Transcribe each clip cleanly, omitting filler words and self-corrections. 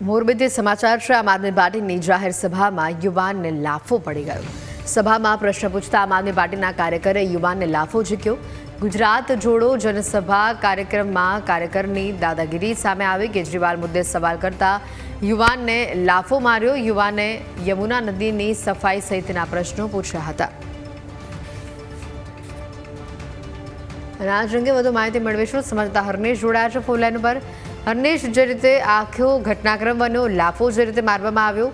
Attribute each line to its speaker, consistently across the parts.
Speaker 1: મોરબીથી સમાચાર છે। આમ આદમી પાર્ટીની જાહેર સભામાં યુવાનને લાફો પડી ગયો। સભામાં પ્રશ્ન પૂછતા આમ આદમી પાર્ટીના કાર્યકરે યુવાનને લાફો ઝીક્યો। ગુજરાત જોડો જનસભા કાર્યક્રમમાં કાર્યકરની દાદાગીરી સામે આવી। કેજરીવાલ મુદ્દે સવાલ કરતા યુવાનને લાફો માર્યો। યુવાને યમુના નદીની સફાઈ સહિતના પ્રશ્નો પૂછ્યા હતા। આજ અંગે વધુ માહિતી મેળવીશું। સંવાદદાતા હર્નેશ જોડાયા છે ફોન લાઈન પર। હર્નેશ, જે રીતે આખો ઘટનાક્રમ બન્યો, લાફો જે રીતે મારવામાં આવ્યો,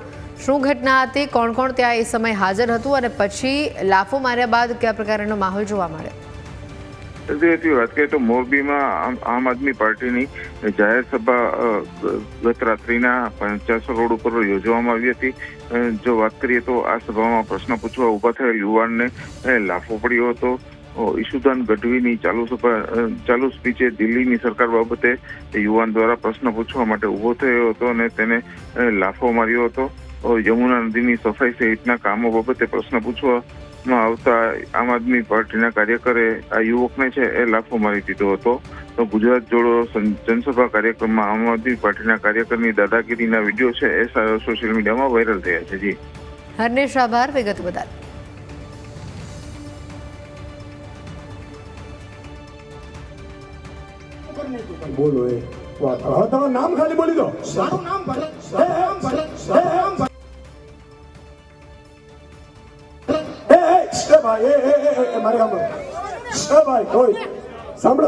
Speaker 1: શું ઘટના હતી? કોણ કોણ ત્યાં એ સમય હાજર હતું અને પછી લાફો માર્યા બાદ કયા પ્રકારનો માહોલ જોવા મળ્યો?
Speaker 2: વાત કરીએ તો મોરબીમાં આમ આદમી પાર્ટીની જાહેર સભા ગત રાત્રિના 50 રોડ ઉપર યોજવામાં આવી હતી। જો વાત કરીએ તો આ સભામાં પ્રશ્ન પૂછવા ઉભા થયેલ યુવાનને લાફો પડ્યો હતો। ઈશુદાન ગઢવીની ચાલુ સ્પીચે દિલ્હીની સરકાર બાબતે યુવાન દ્વારા પ્રશ્ન પૂછવા માટે ઉભો થયો હતો અને તેને લાફો માર્યો હતો। યમુના નદીની સફાઈ સહિતના કામો બાબતે પ્રશ્ન પૂછવામાં આવતા આમ આદમી પાર્ટીના કાર્યકરે આ યુવકને છે એ લાફો મારી દીધો હતો। તો ગુજરાત જોડો જનસભા કાર્યક્રમમાં આમ આદમી પાર્ટીના કાર્યકરની દાદાગીરીના વિડીયો છે એ સોશિયલ મીડિયામાં વાયરલ થયા છે। જી
Speaker 1: હર્નેશ, આભાર વિગત બદલ।
Speaker 3: બોલો એ વાત તમારું નામ ખાલી બોલી દો।
Speaker 4: મારું નામ ભલે
Speaker 3: ભાઈ મારે ભાઈ કોઈ સાંભળો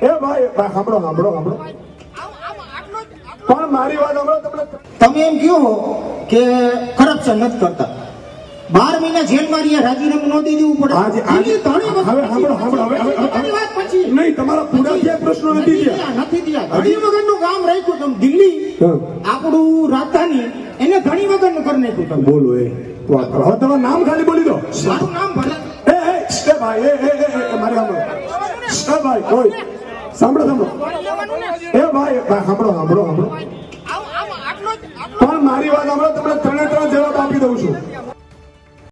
Speaker 3: એ ભાઈ સાંભળો પણ મારી વાત સાંભળો।
Speaker 4: તમે એમ કહો કે કરપ્શન નથી કરતા, 12 મહિના જેલમાં રહ્યા, રાજીનામું ન દેવું પડે।
Speaker 3: નહીં, તમારા પૂરા થયા પ્રશ્નો નથી થયા।
Speaker 4: ઘણી વગરનું કામ રાખ્યું તમે। દિલ્હી આપણું રાજધાની એને ઘણી વગરનું કરી નાખ્યું તમે।
Speaker 3: બોલો એ વાત તમારું નામ ખાલી બોલી દો।
Speaker 4: મારું નામ ભલે
Speaker 3: ભાઈ મારે ભાઈ કોઈ સાંભળો એ ભાઈ સાંભળો પણ મારી વાત સાંભળો।